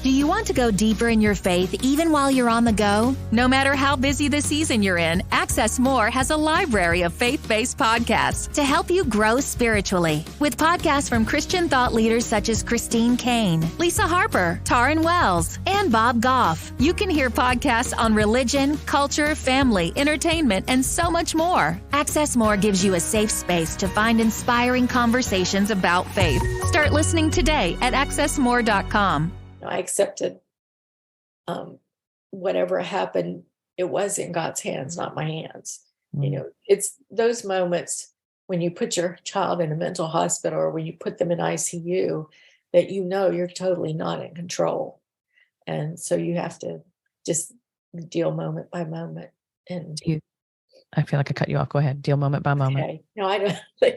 Do you want to go deeper in your faith even while you're on the go? No matter how busy the season you're in, Access More has a library of faith-based podcasts to help you grow spiritually. With podcasts from Christian thought leaders such as Christine Kane, Lisa Harper, Taryn Wells, and Bob Goff, you can hear podcasts on religion, culture, family, entertainment, and so much more. Access More gives you a safe space to find inspiring conversations about faith. Start listening today at accessmore.com. I accepted whatever happened. It was in God's hands, not my hands. It's those moments when you put your child in a mental hospital or when you put them in ICU that you're totally not in control. And so you have to just deal moment by moment. And I feel like I cut you off. Go ahead. Deal moment by moment. Okay. No, I don't think,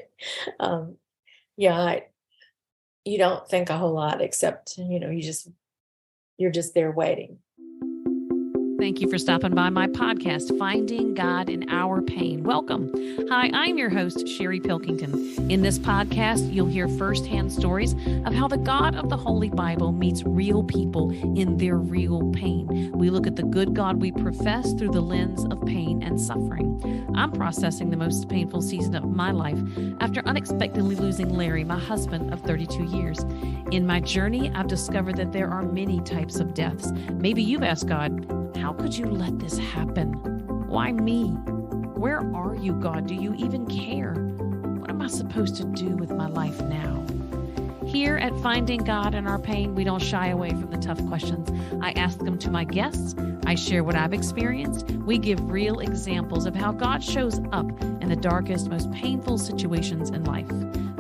you don't think a whole lot except, you're just there waiting. Thank you for stopping by my podcast, Finding God in Our Pain. Welcome. Hi, I'm your host, Sherry Pilkington. In this podcast, you'll hear firsthand stories of how the God of the Holy Bible meets real people in their real pain. We look at the good God we profess through the lens of pain and suffering. I'm processing the most painful season of my life after unexpectedly losing Larry, my husband of 32 years. In my journey, I've discovered that there are many types of deaths. Maybe you've asked God, how could you let this happen? Why me? Where are you, God? Do you even care? What am I supposed to do with my life now? Here at Finding God in Our Pain, we don't shy away from the tough questions. I ask them to my guests. I share what I've experienced. We give real examples of how God shows up in the darkest, most painful situations in life.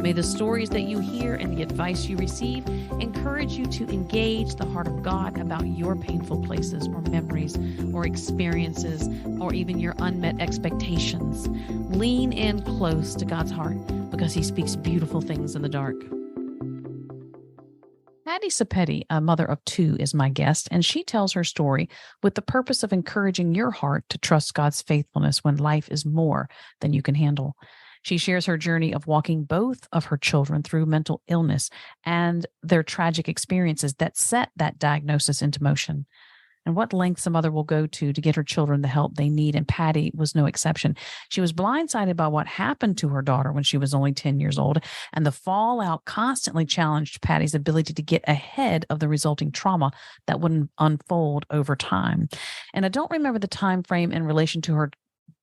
May the stories that you hear and the advice you receive encourage you to engage the heart of God about your painful places or memories or experiences or even your unmet expectations. Lean in close to God's heart because He speaks beautiful things in the dark. Patty Sepety, a mother of two, is my guest, and she tells her story with the purpose of encouraging your heart to trust God's faithfulness when life is more than you can handle. She shares her journey of walking both of her children through mental illness and their tragic experiences that set that diagnosis into motion, and what lengths a mother will go to get her children the help they need. And Patty was no exception. She was blindsided by what happened to her daughter when she was only 10 years old, and the fallout constantly challenged Patty's ability to get ahead of the resulting trauma that would unfold over time. And I don't remember the time frame in relation to her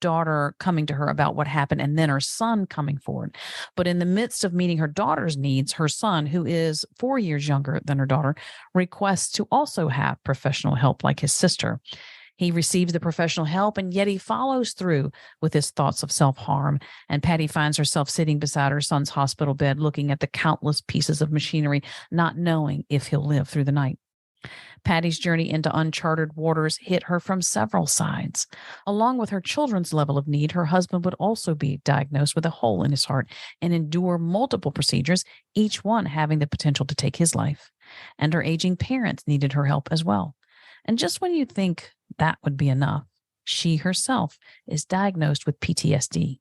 daughter coming to her about what happened and then her son coming forward. But in the midst of meeting her daughter's needs, her son, who is 4 years younger than her daughter, requests to also have professional help like his sister. He receives the professional help, and yet he follows through with his thoughts of self-harm. And Patty finds herself sitting beside her son's hospital bed, looking at the countless pieces of machinery, not knowing if he'll live through the night. Patty's journey into uncharted waters hit her from several sides. Along with her children's level of need, her husband would also be diagnosed with a hole in his heart and endure multiple procedures, each one having the potential to take his life. And her aging parents needed her help as well. And just when you think that would be enough, she herself is diagnosed with PTSD.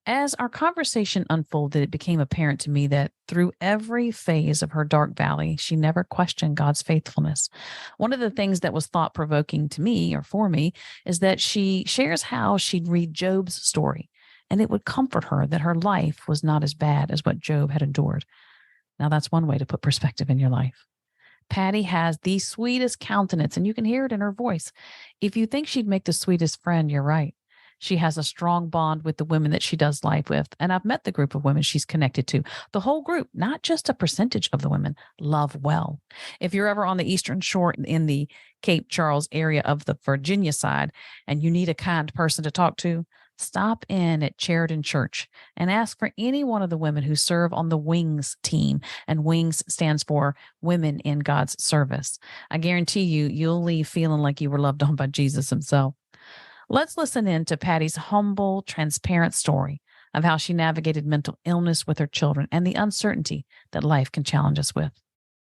As our conversation unfolded, it became apparent to me that through every phase of her dark valley, she never questioned God's faithfulness. One of the things that was thought-provoking to me, or for me, is that she shares how she'd read Job's story, and it would comfort her that her life was not as bad as what Job had endured. Now, that's one way to put perspective in your life. Patty has the sweetest countenance, and you can hear it in her voice. If you think she'd make the sweetest friend, you're right. She has a strong bond with the women that she does life with. And I've met the group of women she's connected to. The whole group, not just a percentage of the women, love well. If you're ever on the Eastern Shore in the Cape Charles area of the Virginia side and you need a kind person to talk to, stop in at Sheridan Church and ask for any one of the women who serve on the WINGS team. And WINGS stands for Women in God's Service. I guarantee you'll leave feeling like you were loved on by Jesus himself. Let's listen in to Patty's humble, transparent story of how she navigated mental illness with her children and the uncertainty that life can challenge us with.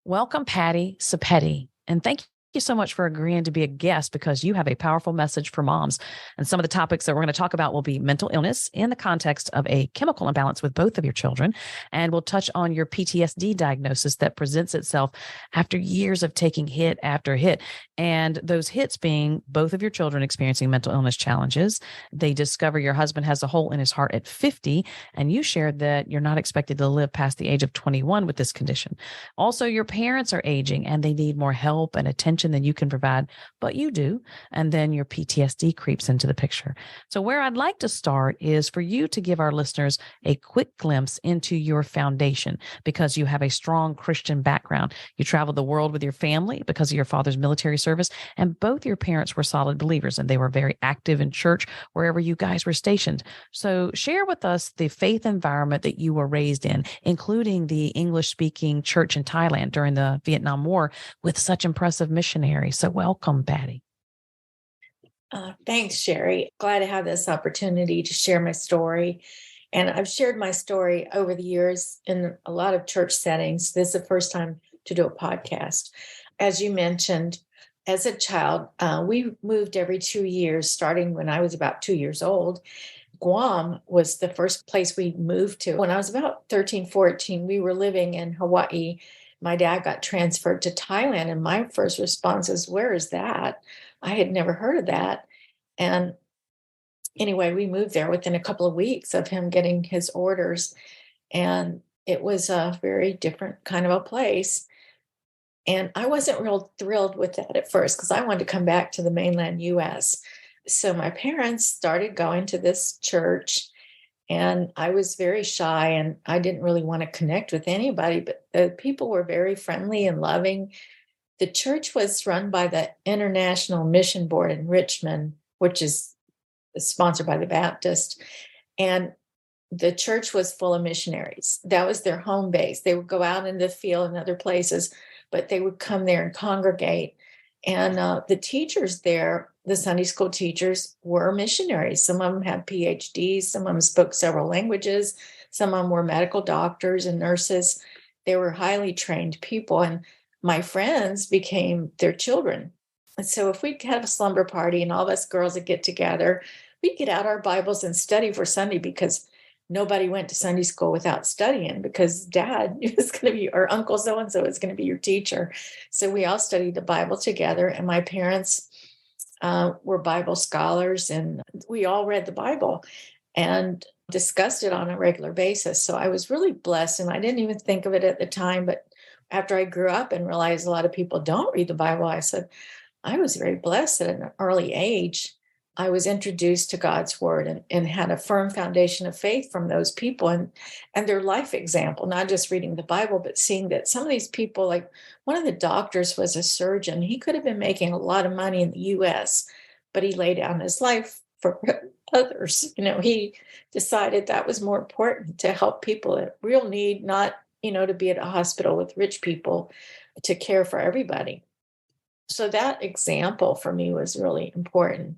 Welcome, Patty Sepety, and thank you so much for agreeing to be a guest, because you have a powerful message for moms. And some of the topics that we're going to talk about will be mental illness in the context of a chemical imbalance with both of your children. And we'll touch on your PTSD diagnosis that presents itself after years of taking hit after hit. And those hits being both of your children experiencing mental illness challenges. They discover your husband has a hole in his heart at 50, and you shared that you're not expected to live past the age of 21 with this condition. Also, your parents are aging and they need more help and attention than you can provide, but you do. And then your PTSD creeps into the picture. So where I'd like to start is for you to give our listeners a quick glimpse into your foundation, because you have a strong Christian background. You traveled the world with your family because of your father's military service, and both your parents were solid believers, and they were very active in church wherever you guys were stationed. So share with us the faith environment that you were raised in, including the English-speaking church in Thailand during the Vietnam War with such impressive missionaries. So welcome, Patty. Thanks, Sherry. Glad to have this opportunity to share my story. And I've shared my story over the years in a lot of church settings. This is the first time to do a podcast. As you mentioned, as a child, we moved every 2 years, starting when I was about 2 years old. Guam was the first place we moved to. When I was about 13, 14, we were living in Hawaii. My dad got transferred to Thailand, and my first response is, where is that? I had never heard of that. And anyway, we moved there within a couple of weeks of him getting his orders. And it was a very different kind of a place. And I wasn't real thrilled with that at first, because I wanted to come back to the mainland US. So my parents started going to this church, and I was very shy and I didn't really want to connect with anybody, but the people were very friendly and loving. The church was run by the International Mission Board in Richmond, which is sponsored by the Baptist. And the church was full of missionaries. That was their home base. They would go out in the field and other places, but they would come there and congregate. And the teachers there, the Sunday school teachers, were missionaries. Some of them had PhDs. Some of them spoke several languages. Some of them were medical doctors and nurses. They were highly trained people. And my friends became their children. And so if we'd have a slumber party and all of us girls would get together, we'd get out our Bibles and study for Sunday, because nobody went to Sunday school without studying, because dad was going to be, or uncle so-and-so is going to be your teacher. So we all studied the Bible together, and my parents were Bible scholars, and we all read the Bible and discussed it on a regular basis. So I was really blessed, and I didn't even think of it at the time. But after I grew up and realized a lot of people don't read the Bible, I said, I was very blessed at an early age. I was introduced to God's word and had a firm foundation of faith from those people and their life example, not just reading the Bible, but seeing that some of these people, like one of the doctors was a surgeon. He could have been making a lot of money in the US, but he laid down his life for others. He decided that was more important, to help people at real need, not, to be at a hospital with rich people, to care for everybody. So that example for me was really important.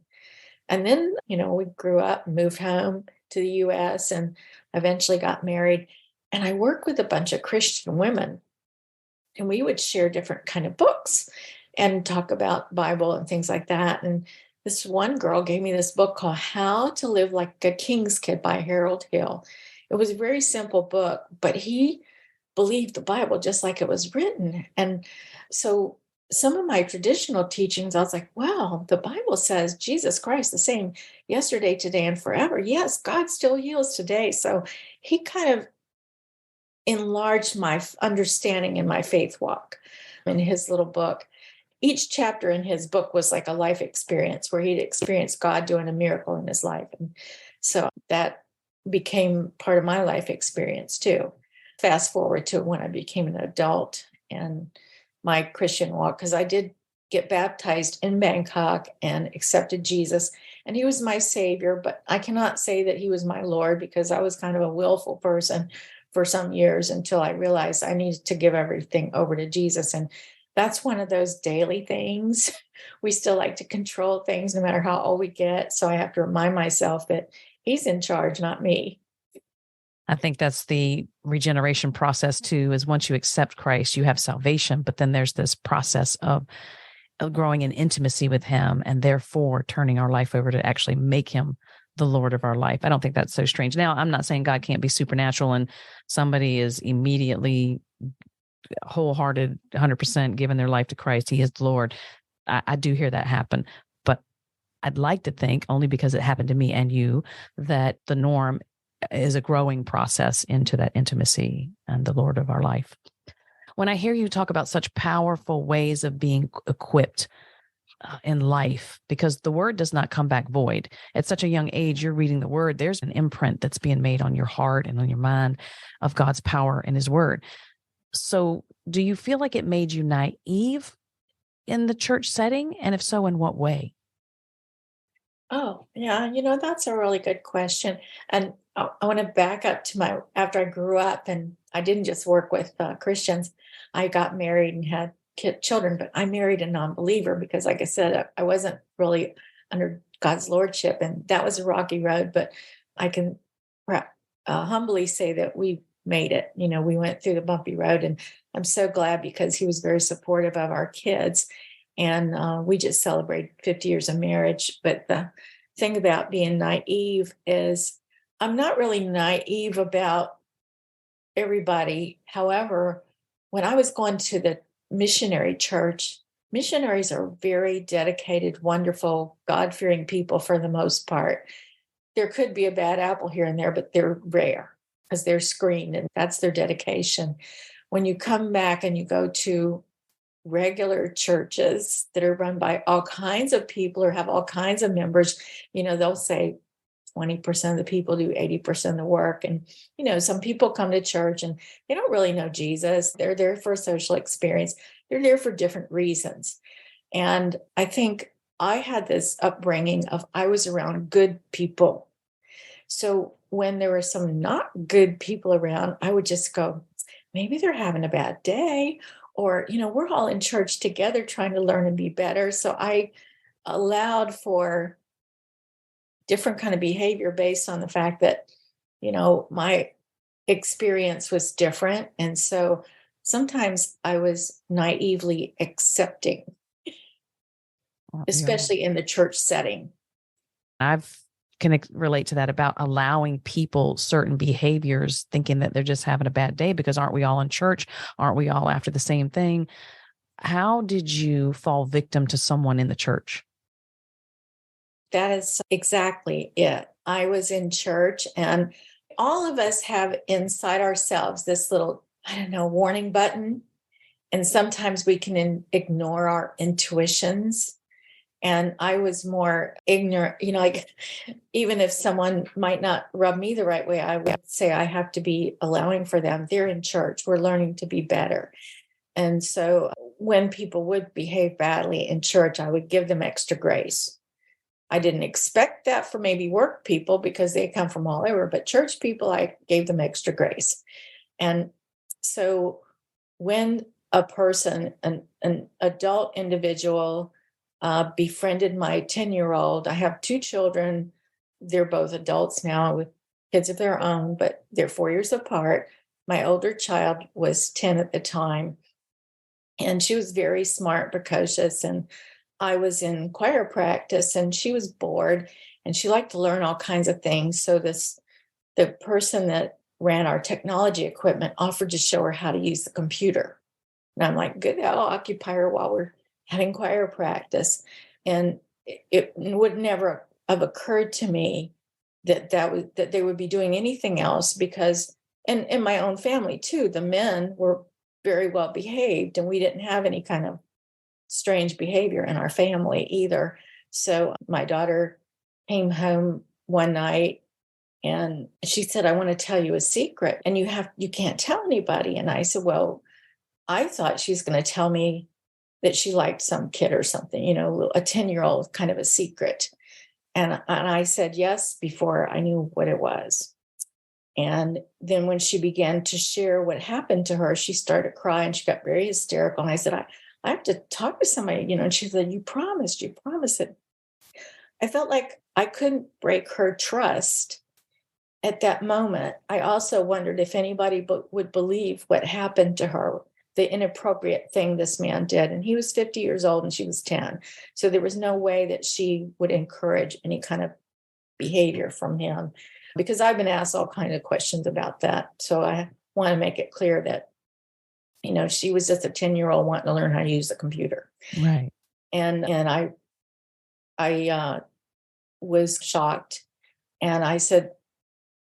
And then, we grew up and moved home to the US and eventually got married. And I worked with a bunch of Christian women, and we would share different kind of books and talk about Bible and things like that. And this one girl gave me this book called How to Live Like a King's Kid by Harold Hill. It was a very simple book, but he believed the Bible just like it was written. And so some of my traditional teachings, I was like, wow, the Bible says Jesus Christ the same yesterday, today, and forever. Yes, God still heals today. So he kind of enlarged my understanding in my faith walk in his little book. Each chapter in his book was like a life experience where he'd experienced God doing a miracle in his life. And so that became part of my life experience too. Fast forward to when I became an adult and my Christian walk, because I did get baptized in Bangkok and accepted Jesus, and he was my savior, but I cannot say that he was my Lord, because I was kind of a willful person for some years until I realized I needed to give everything over to Jesus. And that's one of those daily things. We still like to control things no matter how old we get. So I have to remind myself that he's in charge, not me. I think that's the regeneration process too, is once you accept Christ, you have salvation, but then there's this process of growing in intimacy with him, and therefore turning our life over to actually make him the Lord of our life. I don't think that's so strange. Now, I'm not saying God can't be supernatural and somebody is immediately wholehearted, 100% given their life to Christ. He is the Lord. I do hear that happen, but I'd like to think, only because it happened to me and you, that the norm is a growing process into that intimacy and the Lord of our life. When I hear you talk about such powerful ways of being equipped in life, because the word does not come back void. At such a young age, you're reading the word. There's an imprint that's being made on your heart and on your mind of God's power in his word. So do you feel like it made you naive in the church setting? And if so, in what way? Oh, yeah, that's a really good question. And I want to back up to after I grew up, and I didn't just work with Christians. I got married and had children, but I married a non-believer because, like I said, I wasn't really under God's lordship, and that was a rocky road, but I can humbly say that we made it. We went through the bumpy road, and I'm so glad because he was very supportive of our kids. And we just celebrated 50 years of marriage. But the thing about being naive is I'm not really naive about everybody. However, when I was going to the missionary church, missionaries are very dedicated, wonderful, God-fearing people for the most part. There could be a bad apple here and there, but they're rare because they're screened, and that's their dedication. When you come back and you go to regular churches that are run by all kinds of people or have all kinds of members, they'll say 20% of the people do 80% of the work. And, some people come to church and they don't really know Jesus. They're there for a social experience. They're there for different reasons. And I think I had this upbringing of I was around good people. So when there were some not good people around, I would just go, maybe they're having a bad day. Or, we're all in church together trying to learn and be better. So I allowed for different kind of behavior based on the fact that, my experience was different. And so sometimes I was naively accepting, especially in the church setting. Can relate to that about allowing people certain behaviors, thinking that they're just having a bad day because aren't we all in church? Aren't we all after the same thing? How did you fall victim to someone in the church? That is exactly it. I was in church, and all of us have inside ourselves this little, warning button. And sometimes we can ignore our intuitions. And I was more ignorant, like even if someone might not rub me the right way, I would say I have to be allowing for them. They're in church. We're learning to be better. And so when people would behave badly in church, I would give them extra grace. I didn't expect that for maybe work people because they come from all over, but church people, I gave them extra grace. And so when a person, an adult individual, befriended my 10-year-old. I have 2 children. They're both adults now with kids of their own, but they're 4 years apart. My older child was 10 at the time, and she was very smart, precocious, and I was in choir practice, and she was bored, and she liked to learn all kinds of things. So the person that ran our technology equipment offered to show her how to use the computer. And I'm like, good, I'll occupy her while we're having choir practice. And it would never have occurred to me that they would be doing anything else, because and in my own family too, the men were very well behaved, and we didn't have any kind of strange behavior in our family either. So my daughter came home one night and she said, I want to tell you a secret, and you can't tell anybody. And I said, well, I thought she's going to tell me that she liked some kid or something, a 10-year-old, kind of a secret. And I said yes before I knew what it was. And then when she began to share what happened to her, she started crying. She got very hysterical. And I said, I have to talk to somebody, and she said, you promised it. I felt like I couldn't break her trust at that moment. I also wondered if anybody would believe what happened to her. the inappropriate thing this man did. And he was 50 years old and she was 10. So there was no way that she would encourage any kind of behavior from him, because I've been asked all kinds of questions about that. So I want to make it clear that, she was just a 10-year-old wanting to learn how to use the computer. Right. And I was shocked. And I said,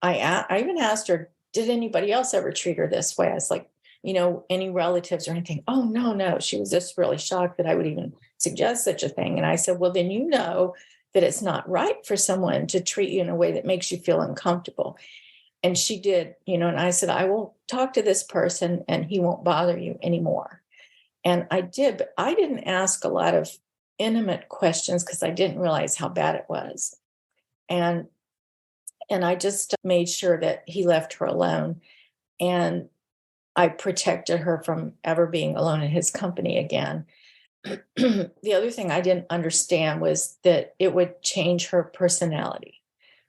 I even asked her, did anybody else ever treat her this way? I was like, any relatives or anything? Oh, no. She was just really shocked that I would even suggest such a thing. And I said, well, then that it's not right for someone to treat you in a way that makes you feel uncomfortable. And she did, and I said, I will talk to this person and he won't bother you anymore. And I did, but I didn't ask a lot of intimate questions because I didn't realize how bad it was. And I just made sure that he left her alone. And I protected her from ever being alone in his company again. The other thing I didn't understand was that it would change her personality.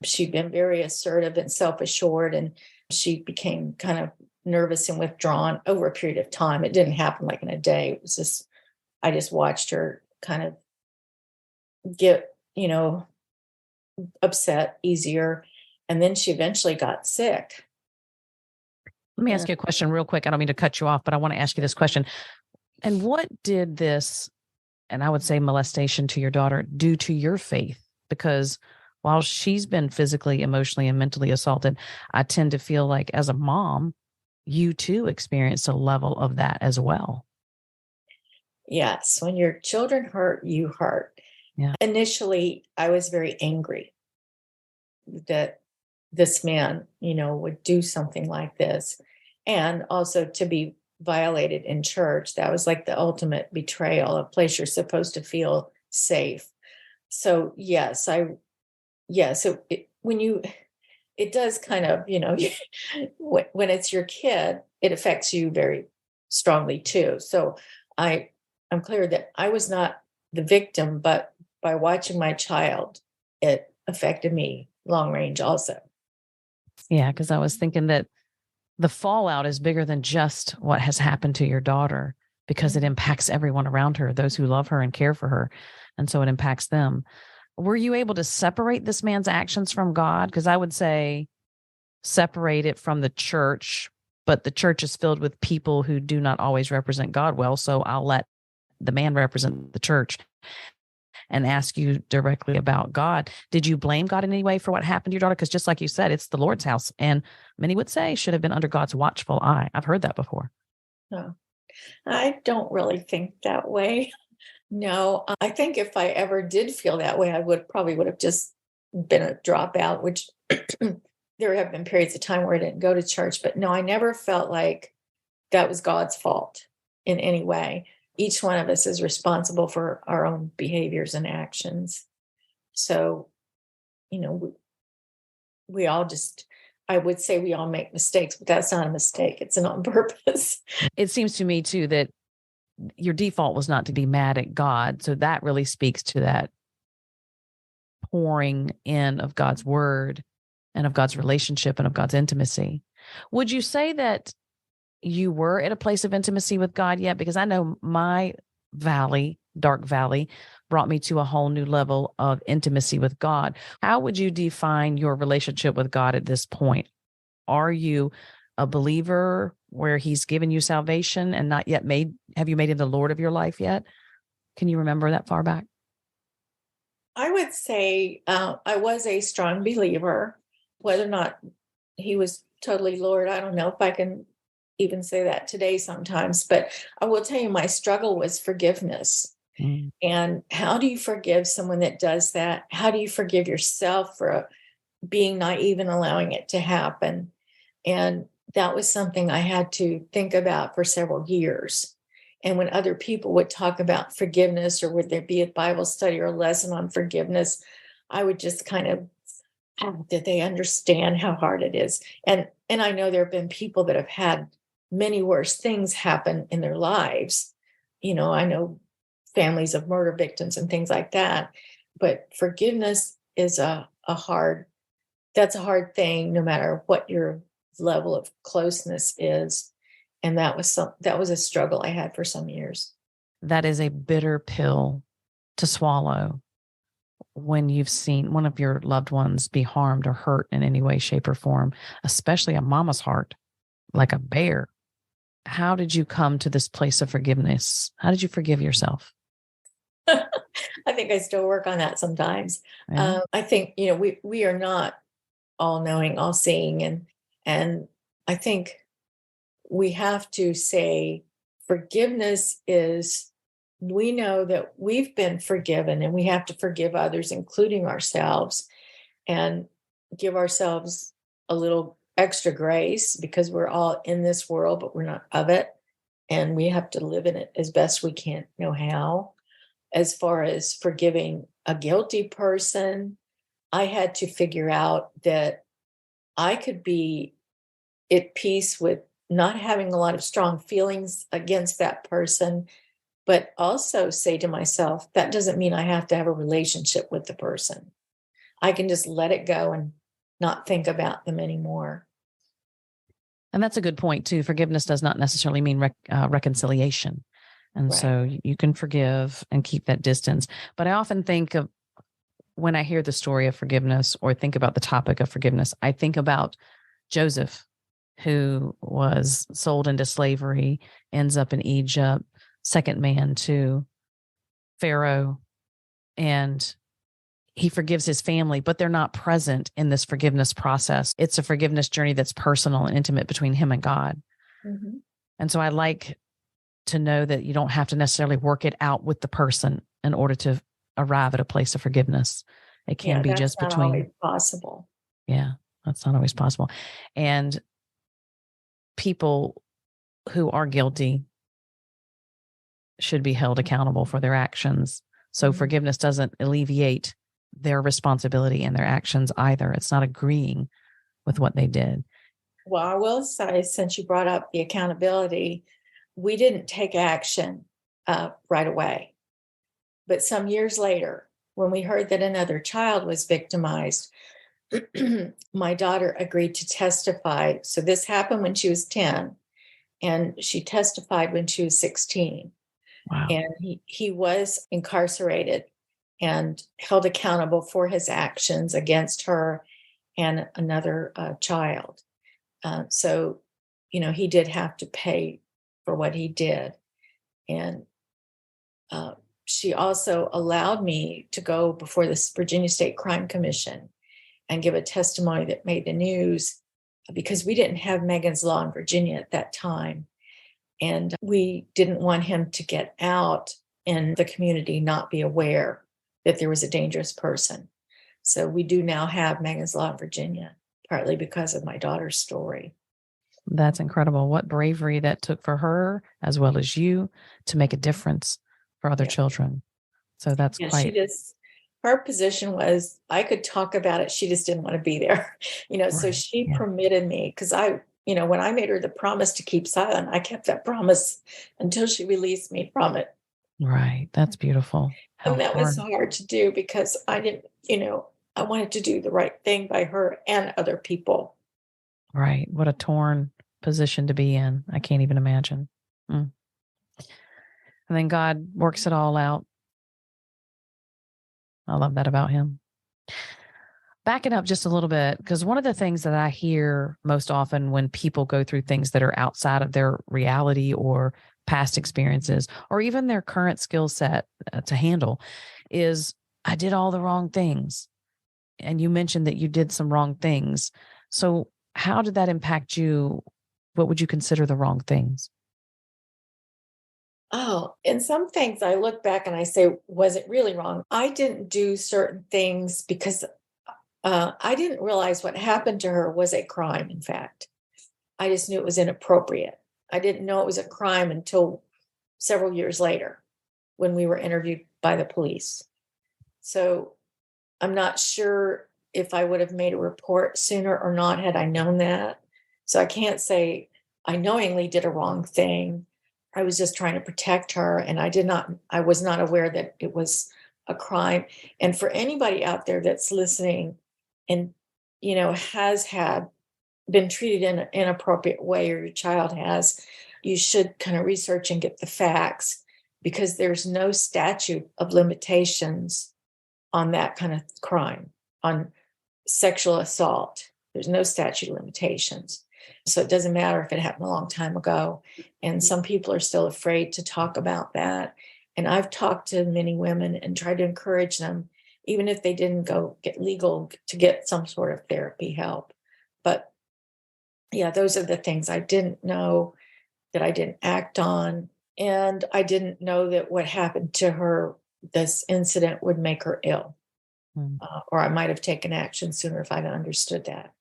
She'd been very assertive and self-assured, and she became kind of nervous and withdrawn over a period of time. It didn't happen like in a day. It was just, I just watched her kind of get, upset easier. And then she eventually got sick. Let me ask you a question real quick. I don't mean to cut you off, but I want to ask you this question. And what did this, and I would say molestation to your daughter, do to your faith? Because while she's been physically, emotionally, and mentally assaulted, I tend to feel like as a mom, you too experienced a level of that as well. Yes. When your children hurt, you hurt. Yeah. Initially, I was very angry that this man, would do something like this. And also to be violated in church. That was like the ultimate betrayal, a place you're supposed to feel safe. So yes, it does kind of, when it's your kid, it affects you very strongly too. So I'm clear that I was not the victim, but by watching my child, it affected me long range also. Yeah, because I was thinking that the fallout is bigger than just what has happened to your daughter, because it impacts everyone around her, those who love her and care for her. And so it impacts them. Were you able to separate this man's actions from God? Because I would say separate it from the church, but the church is filled with people who do not always represent God well. So I'll let the man represent the church and ask you directly about God. Did you blame God in any way for what happened to your daughter? Because just like you said, it's the Lord's house, and many would say should have been under God's watchful eye. I've heard that before. No, I don't really think that way. No, I think if I ever did feel that way, I would have just been a dropout, which there have been periods of time where I didn't go to church. But no, I never felt like that was God's fault in any way. Each one of us is responsible for our own behaviors and actions. So, we all just, I would say we all make mistakes, but that's not a mistake. It's an on purpose. It seems to me too that your default was not to be mad at God. So that really speaks to that pouring in of God's word and of God's relationship and of God's intimacy. Would you say that you were at a place of intimacy with God yet? Because I know my dark valley, brought me to a whole new level of intimacy with God. How would you define your relationship with God at this point? Are you a believer where he's given you salvation and not yet have you made him the Lord of your life yet? Can you remember that far back? I would say I was a strong believer. Whether or not he was totally Lord, I don't know if I can even say that today sometimes, but I will tell you my struggle was forgiveness. And how do you forgive someone that does that? How do you forgive yourself for being naive and allowing it to happen? And that was something I had to think about for several years. And when other people would talk about forgiveness, or would there be a Bible study or a lesson on forgiveness, I would just kind of, did they understand how hard it is? And I know there have been people that have had many worse things happen in their lives. I know families of murder victims and things like that. But forgiveness is a hard thing, no matter what your level of closeness is. And that was a struggle I had for some years. That is a bitter pill to swallow when you've seen one of your loved ones be harmed or hurt in any way, shape, or form, especially a mama's heart, like a bear. How did you come to this place of forgiveness? How did you forgive yourself? I think I still work on that sometimes. Yeah. I think, we are not all knowing, all seeing. And I think we have to say forgiveness is, we know that we've been forgiven and we have to forgive others, including ourselves, and give ourselves a little extra grace, because we're all in this world, but we're not of it. And we have to live in it as best we can know how. As far as forgiving a guilty person, I had to figure out that I could be at peace with not having a lot of strong feelings against that person, but also say to myself, that doesn't mean I have to have a relationship with the person. I can just let it go and not think about them anymore. And that's a good point too. Forgiveness does not necessarily mean reconciliation. And Right. so you can forgive and keep that distance. But I often think of, when I hear the story of forgiveness or think about the topic of forgiveness, I think about Joseph, who was sold into slavery, ends up in Egypt, second man to Pharaoh, and he forgives his family, but they're not present in this forgiveness process. It's a forgiveness journey that's personal and intimate between him and God. Mm-hmm. And so I like to know that you don't have to necessarily work it out with the person in order to arrive at a place of forgiveness. It can be that's just not between. always possible. Yeah, that's not always possible. And people who are guilty should be held accountable for their actions. So Mhm. forgiveness doesn't alleviate their responsibility and their actions either. It's not agreeing with what they did. Well, I will say, since you brought up the accountability, we didn't take action right away. But some years later, when we heard that another child was victimized, my daughter agreed to testify. So this happened when she was 10, and she testified when she was 16. Wow. And he was incarcerated and held accountable for his actions against her and another child. So, he did have to pay for what he did. And she also allowed me to go before the Virginia State Crime Commission and give a testimony that made the news, because we didn't have Megan's Law in Virginia at that time. And we didn't want him to get out and the community not be aware that there was a dangerous person. So we do now have Megan's Law in Virginia, partly because of my daughter's story. That's incredible. What bravery that took for her, as well as you, to make a difference for other children. So that's quite. Her position was, I could talk about it. She just didn't want to be there. So she permitted me, because when I made her the promise to keep silent, I kept that promise until she released me from it. Right. That's beautiful. And that was hard to do, because I didn't, I wanted to do the right thing by her and other people. Right. What a torn position to be in. I can't even imagine. And then God works it all out. I love that about him. Backing up just a little bit, because one of the things that I hear most often when people go through things that are outside of their reality or past experiences, or even their current skill set to handle, is, I did all the wrong things. And you mentioned that you did some wrong things. So how did that impact you? What would you consider the wrong things? Oh, in some things I look back and I say, was it really wrong? I didn't do certain things because I didn't realize what happened to her was a crime, in fact. I just knew it was inappropriate. I didn't know it was a crime until several years later, when we were interviewed by the police. So I'm not sure if I would have made a report sooner or not had I known that. So I can't say I knowingly did a wrong thing. I was just trying to protect her, and I was not aware that it was a crime. And for anybody out there that's listening and, has been treated in an inappropriate way, or your child has, you should kind of research and get the facts, because there's no statute of limitations on that kind of crime, on sexual assault. There's no statute of limitations. So it doesn't matter if it happened a long time ago. And some people are still afraid to talk about that. And I've talked to many women and tried to encourage them, even if they didn't go get legal, to get some sort of therapy help. But yeah, those are the things I didn't know, that I didn't act on. And I didn't know that what happened to her, this incident, would make her ill. Or I might have taken action sooner if I'd understood that.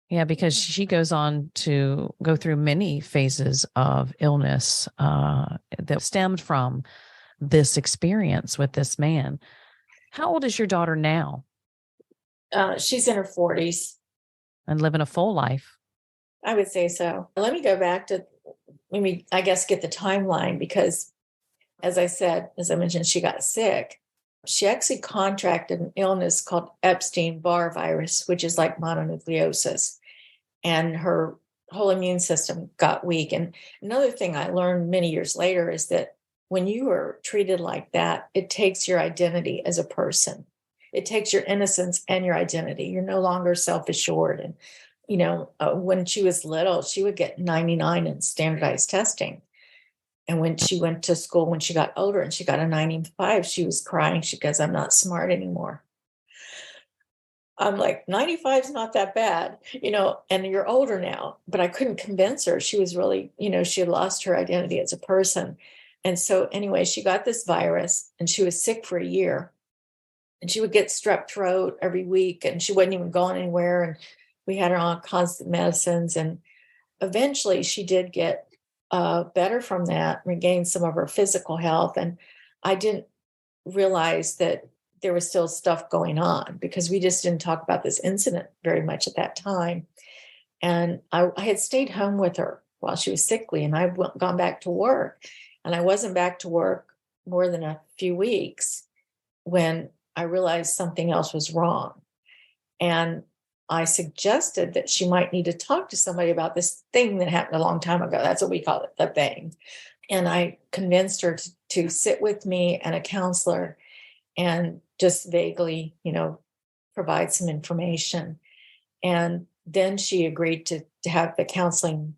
Yeah, because she goes on to go through many phases of illness that stemmed from this experience with this man. How old is your daughter now? She's in her 40s. And living a full life. I would say so. Let me go back to, I guess, get the timeline, because as I mentioned, she got sick. She actually contracted an illness called Epstein-Barr virus, which is like mononucleosis. And her whole immune system got weak. And another thing I learned many years later is that when you are treated like that, it takes your identity as a person. It takes your innocence and your identity. You're no longer self-assured. And, when she was little, she would get 99 in standardized testing. And when she went to school, when she got older and she got a 95, she was crying. She goes, "I'm not smart anymore." I'm like, 95 is not that bad, and you're older now. But I couldn't convince her. She was really, she had lost her identity as a person. And so anyway, she got this virus and she was sick for a year. And she would get strep throat every week, and she wasn't even going anywhere. And we had her on constant medicines. And eventually she did get better from that, regained some of her physical health. And I didn't realize that there was still stuff going on, because we just didn't talk about this incident very much at that time. And I had stayed home with her while she was sickly, and I'd gone back to work. And I wasn't back to work more than a few weeks when I realized something else was wrong. And I suggested that she might need to talk to somebody about this thing that happened a long time ago. That's what we call it, the thing. And I convinced her to sit with me and a counselor and just vaguely, provide some information. And then she agreed to have the counseling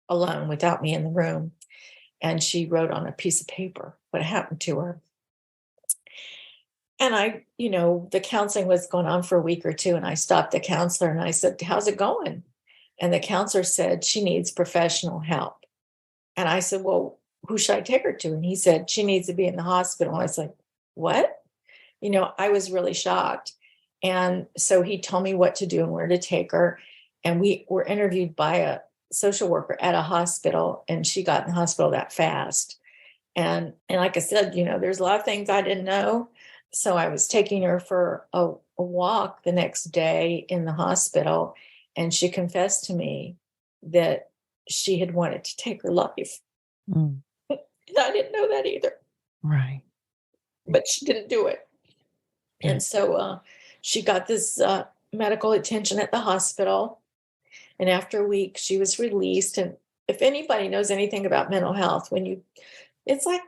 alone without me in the room. And she wrote on a piece of paper what happened to her. And the counseling was going on for a week or two, and I stopped the counselor and I said, "How's it going?" And the counselor said, "She needs professional help." And I said, "Well, who should I take her to?" And he said, "She needs to be in the hospital." I was like, "What?" I was really shocked. And so he told me what to do and where to take her. And we were interviewed by a social worker at a hospital, and she got in the hospital that fast. And like I said, there's a lot of things I didn't know. So I was taking her for a walk the next day in the hospital, and she confessed to me that she had wanted to take her life. And I didn't know that either. Right. But she didn't do it. And so she got this medical attention at the hospital. And after a week, she was released. And if anybody knows anything about mental health, it's like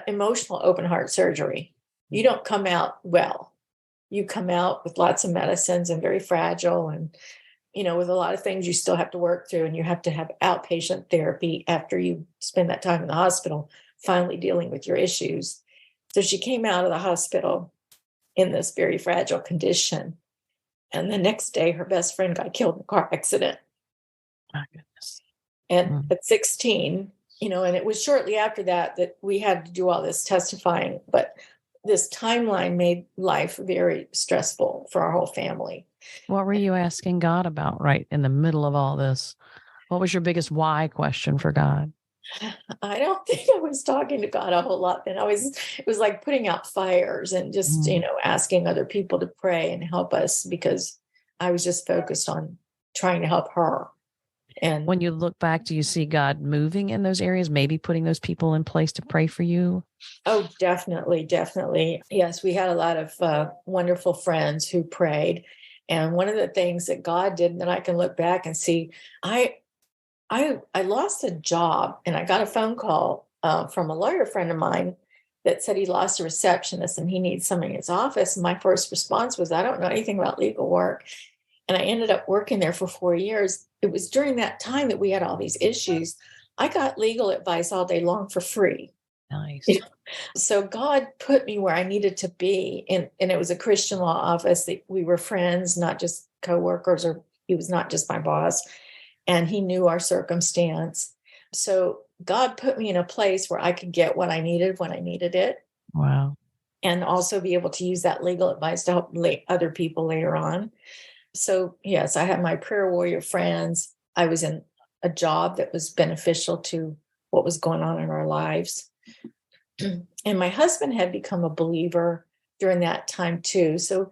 emotional open heart surgery. You don't come out well. You come out with lots of medicines and very fragile, and, with a lot of things you still have to work through, and you have to have outpatient therapy after you spend that time in the hospital, finally dealing with your issues. So she came out of the hospital in this very fragile condition. And the next day, her best friend got killed in a car accident. My goodness. And at 16, and it was shortly after that we had to do all this testifying. But this timeline made life very stressful for our whole family. What were you asking God about right in the middle of all this? What was your biggest why question for God? I don't think I was talking to God a whole lot then. It was like putting out fires and just, asking other people to pray and help us, because I was just focused on trying to help her. And when you look back, do you see God moving in those areas, maybe putting those people in place to pray for you? Oh, definitely. Definitely. Yes. We had a lot of wonderful friends who prayed. And one of the things that God did, and then I can look back and see, I lost a job, and I got a phone call from a lawyer friend of mine that said he lost a receptionist and he needs somebody in his office. And my first response was, I don't know anything about legal work. And I ended up working there for 4 years. It was during that time that we had all these issues. I got legal advice all day long for free. Nice. You know? So God put me where I needed to be. And it was a Christian law office that we were friends, not just coworkers, or he was not just my boss. And he knew our circumstance. So God put me in a place where I could get what I needed when I needed it. Wow. And also be able to use that legal advice to help other people later on. So, yes, I had my prayer warrior friends. I was in a job that was beneficial to what was going on in our lives. And my husband had become a believer during that time too. So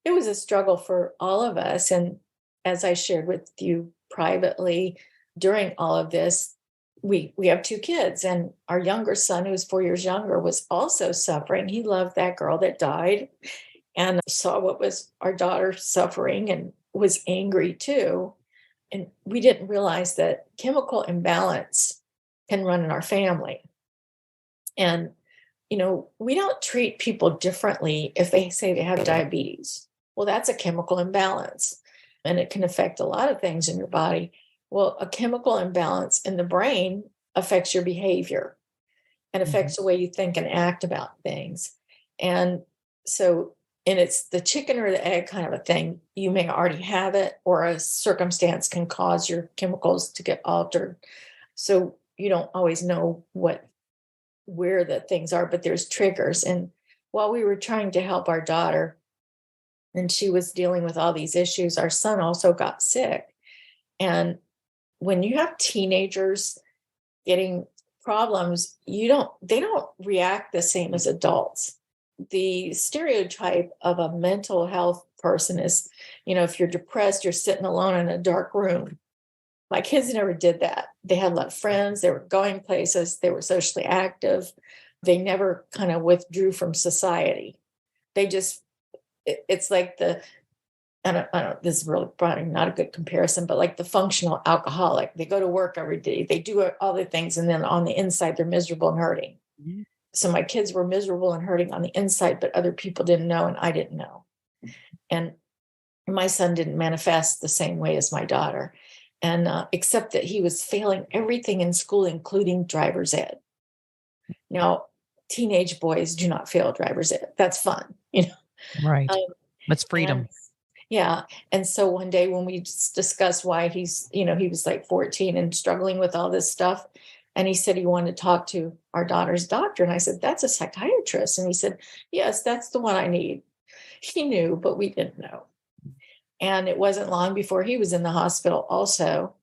it was a struggle for all of us. And as I shared with you privately, during all of this, we have 2 kids, and our younger son, who was 4 years younger, was also suffering. He loved that girl that died and saw what was our daughter suffering and was angry too. And we didn't realize that chemical imbalance can run in our family. And, we don't treat people differently if they say they have diabetes. Well, that's a chemical imbalance, and it can affect a lot of things in your body. Well, a chemical imbalance in the brain affects your behavior and affects the way you think and act about things. And so, and it's the chicken or the egg kind of a thing. You may already have it, or a circumstance can cause your chemicals to get altered. So you don't always know where the things are, but there's triggers. And while we were trying to help our daughter, and she was dealing with all these issues, our son also got sick. And when you have teenagers getting problems, they don't react the same as adults. The stereotype of a mental health person is, if you're depressed, you're sitting alone in a dark room. My kids never did that. They had a lot of friends. They were going places. They were socially active. They never kind of withdrew from society. They just, it's like I don't, this is really probably not a good comparison, but like the functional alcoholic. They go to work every day. They do all the things. And then on the inside, they're miserable and hurting. Mm-hmm. So my kids were miserable and hurting on the inside, but other people didn't know, and I didn't know. And my son didn't manifest the same way as my daughter. And except that he was failing everything in school, including driver's ed. Now, teenage boys do not fail driver's ed. That's fun, Right. That's freedom. Yeah. And so one day when we discussed why he was like 14 and struggling with all this stuff, and he said he wanted to talk to our daughter's doctor. And I said, that's a psychiatrist. And he said, yes, that's the one I need. He knew, but we didn't know. And it wasn't long before he was in the hospital also,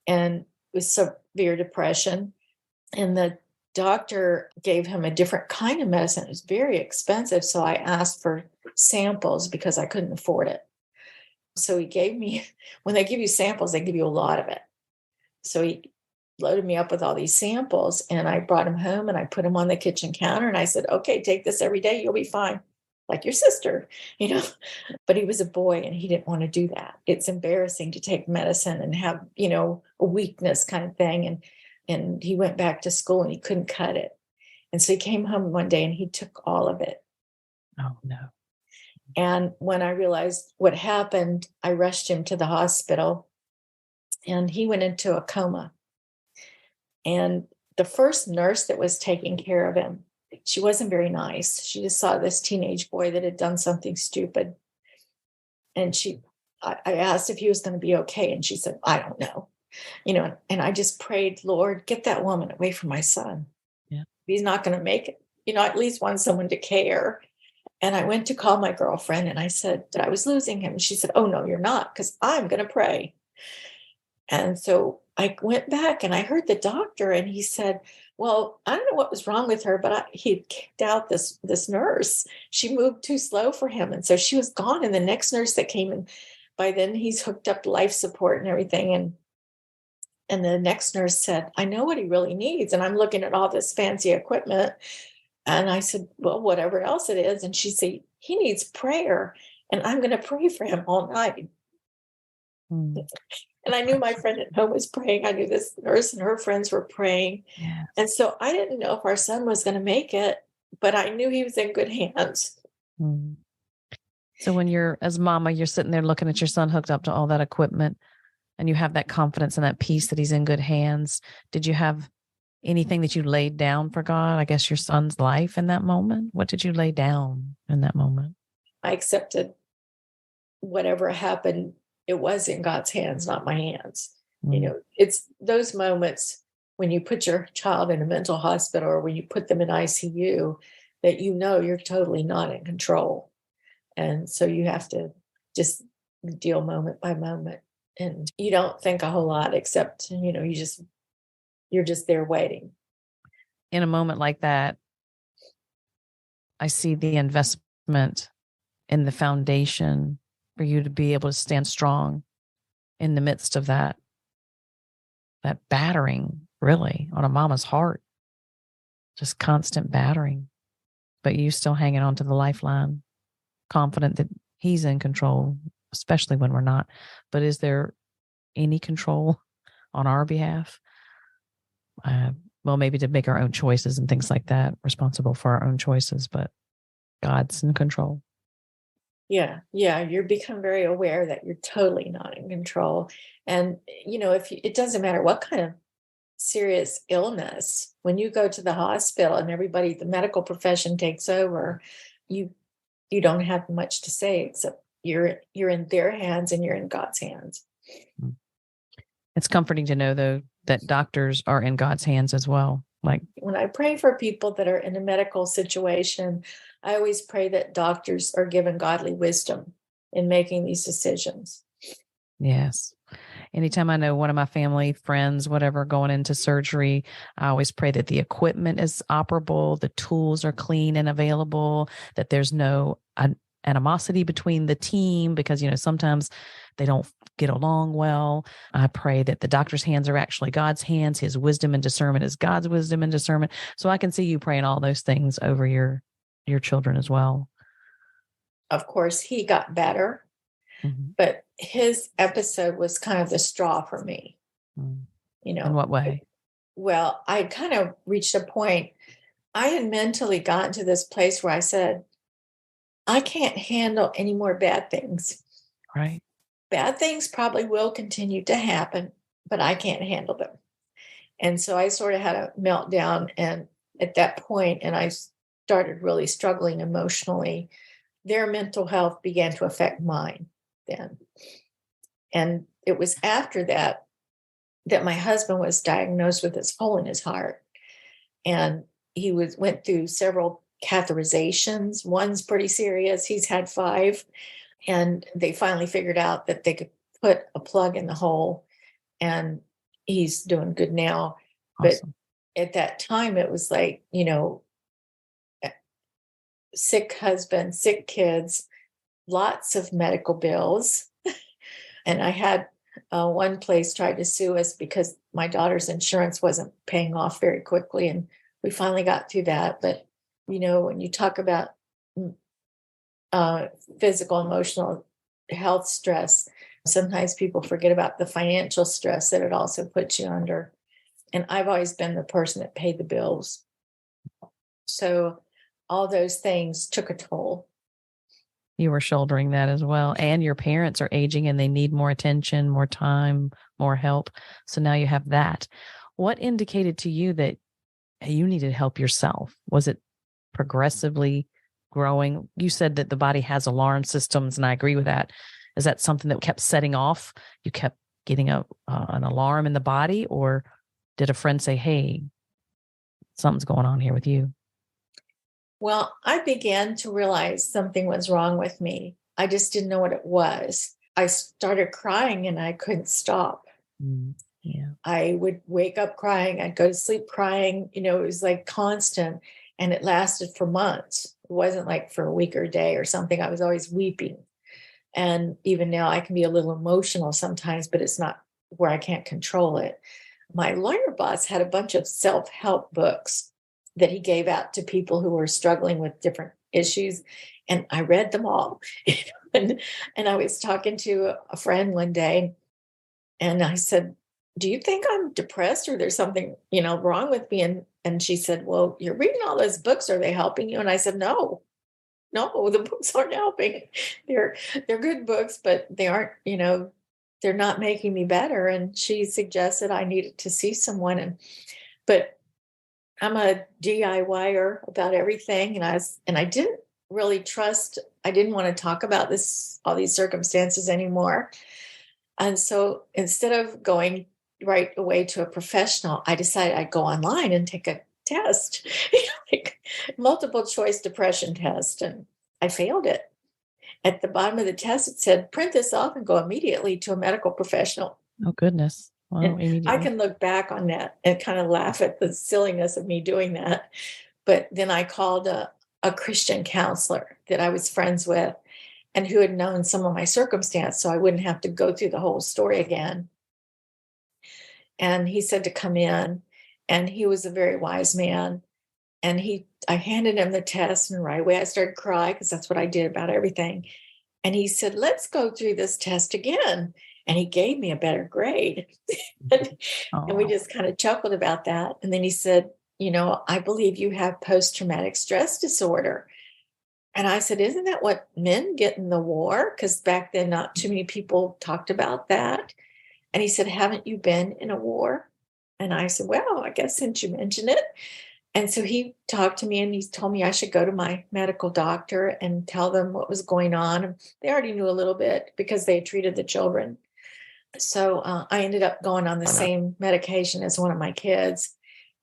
and with severe depression. And the doctor gave him a different kind of medicine. It was very expensive. So I asked for samples because I couldn't afford it. So he gave me, when they give you samples, they give you a lot of it. So he loaded me up with all these samples, and I brought him home and I put him on the kitchen counter, and I said, okay, take this every day. You'll be fine. Like your sister, but he was a boy and he didn't want to do that. It's embarrassing to take medicine and have, a weakness kind of thing. And he went back to school and he couldn't cut it. And so he came home one day and he took all of it. Oh, no. And when I realized what happened, I rushed him to the hospital, and he went into a coma. And the first nurse that was taking care of him, she wasn't very nice. She just saw this teenage boy that had done something stupid. And I asked if he was going to be okay. And she said, I don't know. And I just prayed, Lord, get that woman away from my son. Yeah. He's not going to make it. I at least want someone to care. And I went to call my girlfriend and I said that I was losing him. And she said, oh, no, you're not, because I'm going to pray. And so I went back and I heard the doctor, and he said, well, I don't know what was wrong with her, but he kicked out this nurse. She moved too slow for him. And so she was gone. And the next nurse that came in, by then he's hooked up to life support and everything. And the next nurse said, I know what he really needs. And I'm looking at all this fancy equipment. And I said, well, whatever else it is. And she said, he needs prayer, and I'm going to pray for him all night. And I knew my friend at home was praying. I knew this nurse and her friends were praying. Yes. And so I didn't know if our son was going to make it, but I knew he was in good hands. Mm. So when you're, as mama, you're sitting there looking at your son hooked up to all that equipment and you have that confidence and that peace that he's in good hands. Did you have anything that you laid down for God? I guess your son's life in that moment. What did you lay down in that moment? I accepted whatever happened. It was in God's hands, not my hands. It's those moments when you put your child in a mental hospital or when you put them in ICU that you're totally not in control. And so you have to just deal moment by moment. And you don't think a whole lot except, you're just there waiting. In a moment like that, I see the investment in the foundation for you to be able to stand strong in the midst of that battering, really, on a mama's heart, just constant battering, but you still hanging on to the lifeline, confident that he's in control, especially when we're not. But is there any control on our behalf? Well, maybe to make our own choices and things like that, responsible for our own choices, but God's in control. Yeah. You become very aware that you're totally not in control. And, it doesn't matter what kind of serious illness, when you go to the hospital and the medical profession takes over, you don't have much to say except you're in their hands and you're in God's hands. It's comforting to know, though, that doctors are in God's hands as well. Like when I pray for people that are in a medical situation, I always pray that doctors are given godly wisdom in making these decisions. Yes. Anytime I know one of my family, friends, whatever, going into surgery, I always pray that the equipment is operable, the tools are clean and available, that there's no animosity between the team because, sometimes they don't get along well. I pray that the doctor's hands are actually God's hands. His wisdom and discernment is God's wisdom and discernment. So I can see you praying all those things over your children as well. Of course, he got better, but his episode was kind of the straw for me. In what way? Well, I kind of reached a point. I had mentally gotten to this place where I said, I can't handle any more bad things. Right. Bad things probably will continue to happen, but I can't handle them. And so I sort of had a meltdown. And at that point, and I started really struggling emotionally, their mental health began to affect mine then. And it was after that my husband was diagnosed with this hole in his heart. And he went through several catheterizations. One's pretty serious. He's had 5. And they finally figured out that they could put a plug in the hole. And he's doing good now. Awesome. But at that time, it was like, sick husband, sick kids, lots of medical bills. And I had one place tried to sue us because my daughter's insurance wasn't paying off very quickly. And we finally got through that. But, when you talk about physical, emotional health stress, sometimes people forget about the financial stress that it also puts you under. And I've always been the person that paid the bills. So all those things took a toll. You were shouldering that as well. And your parents are aging and they need more attention, more time, more help. So now you have that. What indicated to you that you needed help yourself? Was it progressively growing? You said that the body has alarm systems, and I agree with that. Is that something that kept setting off? You kept getting an alarm in the body, or did a friend say, hey, something's going on here with you? Well, I began to realize something was wrong with me. I just didn't know what it was. I started crying and I couldn't stop. Yeah. I would wake up crying. I'd go to sleep crying. It was like constant, and it lasted for months. It wasn't like for a week or a day or something. I was always weeping. And even now I can be a little emotional sometimes, but it's not where I can't control it. My lawyer boss had a bunch of self-help books that he gave out to people who were struggling with different issues. And I read them all. and I was talking to a friend one day, And I said, do you think I'm depressed or there's something, wrong with me? And she said, well, you're reading all those books. Are they helping you? And I said, no, the books aren't helping. They're good books, but they aren't, they're not making me better. And she suggested I needed to see someone. But I'm a DIYer about everything. And I didn't really trust, I didn't want to talk about all these circumstances anymore. And so instead of going right away to a professional, I decided I'd go online and take a test, like multiple choice depression test. And I failed it. At the bottom of the test, it said, print this off and go immediately to a medical professional. Oh, goodness. Well, And I immediately. can look back on that and kind of laugh at the silliness of me doing that. But then I called a Christian counselor that I was friends with and who had known some of my circumstance, so I wouldn't have to go through the whole story again. And he said to come in, and he was a very wise man. And I handed him the test, and right away I started crying because that's what I did about everything. And he said, let's go through this test again. And he gave me a better grade. and we just kind of chuckled about that. And then he said, I believe you have post-traumatic stress disorder. And I said, isn't that what men get in the war? Because back then, not too many people talked about that. And he said, haven't you been in a war? And I said, well, I guess since you mentioned it. And so he talked to me and he told me I should go to my medical doctor and tell them what was going on. And they already knew a little bit because they had treated the children. So I ended up going on the same medication as one of my kids,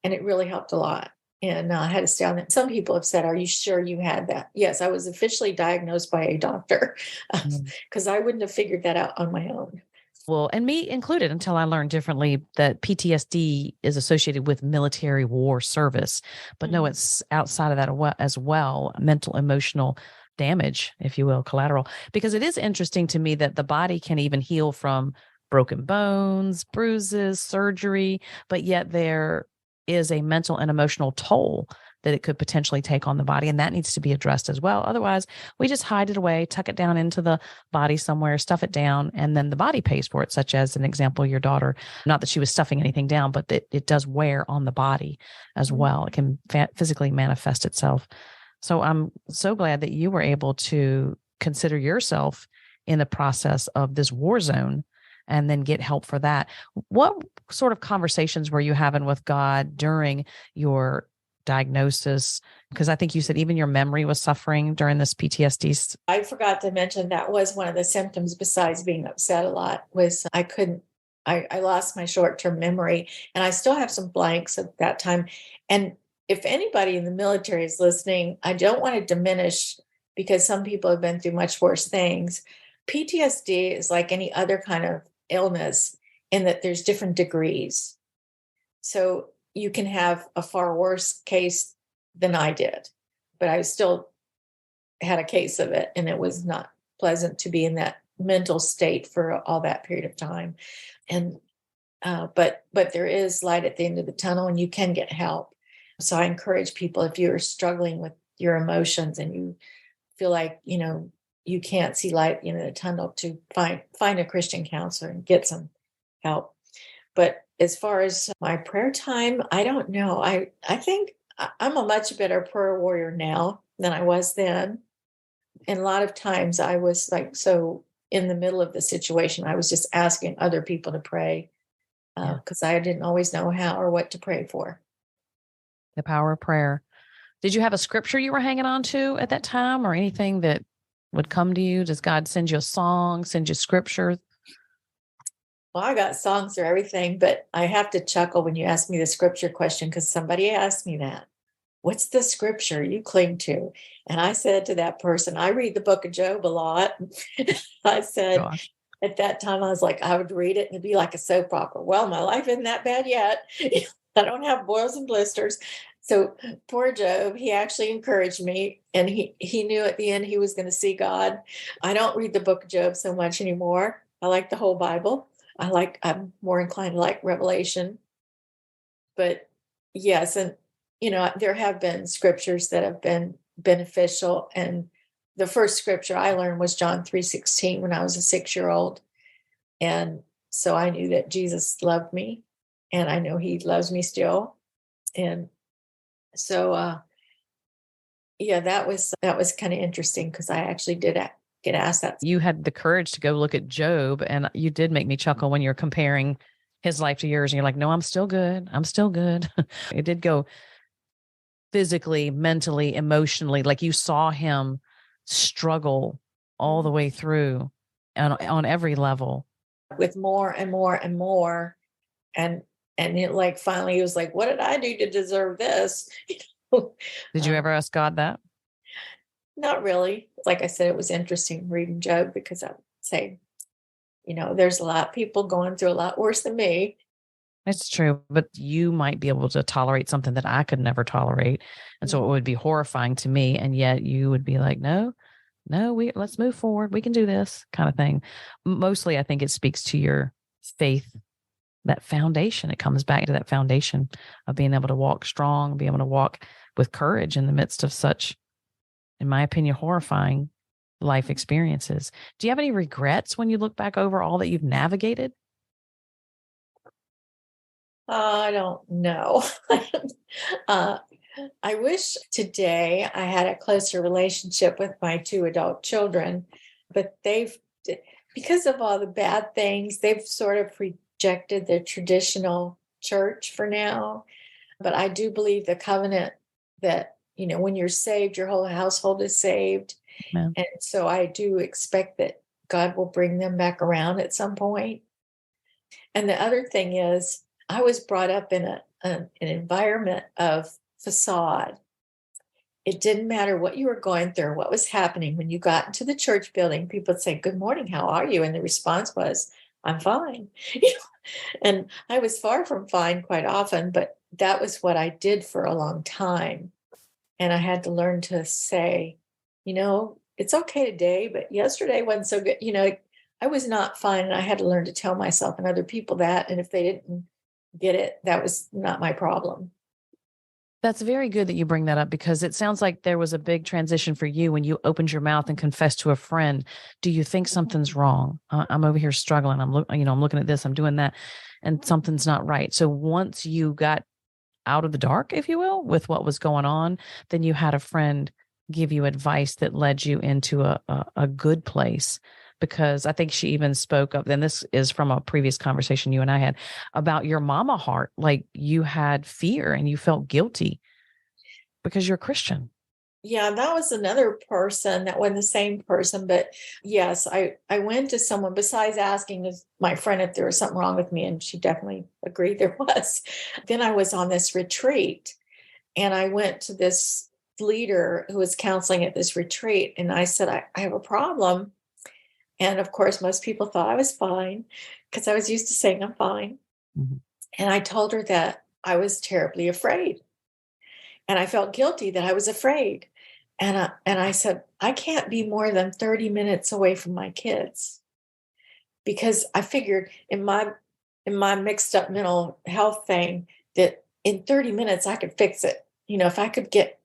and it really helped a lot. And I had to stay on it. Some people have said, are you sure you had that? Yes, I was officially diagnosed by a doctor because I wouldn't have figured that out on my own. Well, and me included, until I learned differently that PTSD is associated with military war service. But no, it's outside of that as well, mental, emotional damage, if you will, collateral. Because it is interesting to me that the body can even heal from broken bones, bruises, surgery, but yet there is a mental and emotional toll that it could potentially take on the body. And that needs to be addressed as well. Otherwise, we just hide it away, tuck it down into the body somewhere, stuff it down, and then the body pays for it, such as an example, your daughter, not that she was stuffing anything down, but that it does wear on the body as well. It can physically manifest itself. So I'm so glad that you were able to consider yourself in the process of this war zone and then get help for that. What sort of conversations were you having with God during your diagnosis? Because I think you said even your memory was suffering during this PTSD. I forgot to mention that was one of the symptoms besides being upset a lot was I lost my short-term memory, and I still have some blanks at that time. And if anybody in the military is listening, I don't want to diminish because some people have been through much worse things. PTSD is like any other kind of illness in that there's different degrees. So you can have a far worse case than I did, but I still had a case of it, and it was not pleasant to be in that mental state for all that period of time. And but there is light at the end of the tunnel, and you can get help. So I encourage people, if you're struggling with your emotions and you feel like you can't see light at the end of the tunnel, to find a Christian counselor and get some help. But as far as my prayer time, I don't know. I think I'm a much better prayer warrior now than I was then. And a lot of times I was so in the middle of the situation, I was just asking other people to pray because I didn't always know how or what to pray for. The power of prayer. Did you have a scripture you were hanging on to at that time, or anything that would come to you? Does God send you a song, send you scripture? Well, I got songs for everything, but I have to chuckle when you ask me the scripture question because somebody asked me that. What's the scripture you cling to? And I said to that person, I read the book of Job a lot. I said, at that time, I was like, I would read it and it'd be like a soap opera. Well, my life isn't that bad yet. I don't have boils and blisters. So poor Job, he actually encouraged me, and he knew at the end he was going to see God. I don't read the book of Job so much anymore. I like the whole Bible. I'm more inclined to like Revelation. But yes, and there have been scriptures that have been beneficial. And the first scripture I learned was John 3:16 when I was a 6-year-old. And so I knew that Jesus loved me, and I know he loves me still. And so, yeah, that was kind of interesting, because I actually did get asked that. You had the courage to go look at Job, and you did make me chuckle when you're comparing his life to yours. And you're like, no, I'm still good. I'm still good. It did go physically, mentally, emotionally. Like you saw him struggle all the way through on every level. With more and more and more. And it, like, finally he was like, what did I do to deserve this? Did you ever ask God that? Not really. Like I said, it was interesting reading Job, because I would say, there's a lot of people going through a lot worse than me. It's true, but you might be able to tolerate something that I could never tolerate. And so it would be horrifying to me. And yet you would be like, no, let's move forward. We can do this kind of thing. Mostly, I think it speaks to your faith, that foundation. It comes back to that foundation of being able to walk strong, be able to walk with courage in the midst of such, in my opinion, horrifying life experiences. Do you have any regrets when you look back over all that you've navigated? I don't know. I wish today I had a closer relationship with my 2 adult children, but because of all the bad things, they've sort of rejected the traditional church for now. But I do believe the covenant that, when you're saved, your whole household is saved. Amen. And so I do expect that God will bring them back around at some point. And the other thing is, I was brought up in an environment of facade. It didn't matter what you were going through, what was happening. When you got into the church building, people would say, good morning, how are you? And the response was, I'm fine. And I was far from fine quite often, but that was what I did for a long time. And I had to learn to say, it's okay today, but yesterday wasn't so good. I was not fine, and I had to learn to tell myself and other people that. And if they didn't get it, that was not my problem. That's very good that you bring that up, because it sounds like there was a big transition for you when you opened your mouth and confessed to a friend. Do you think something's wrong? I'm over here struggling. I'm looking at this, I'm doing that, and something's not right. So once you got out of the dark, if you will, with what was going on, then you had a friend give you advice that led you into a good place. Because I think she even spoke of, and this is from a previous conversation you and I had, about your mama heart. Like you had fear and you felt guilty because you're a Christian. Yeah, that was another person. That wasn't the same person. But yes, I went to someone, besides asking my friend if there was something wrong with me, and she definitely agreed there was. Then I was on this retreat, and I went to this leader who was counseling at this retreat, and I said, I have a problem. And of course, most people thought I was fine, because I was used to saying I'm fine. Mm-hmm. And I told her that I was terribly afraid. And I felt guilty that I was afraid. And I said, I can't be more than 30 minutes away from my kids, because I figured in my mixed up mental health thing that in 30 minutes I could fix it. If I could get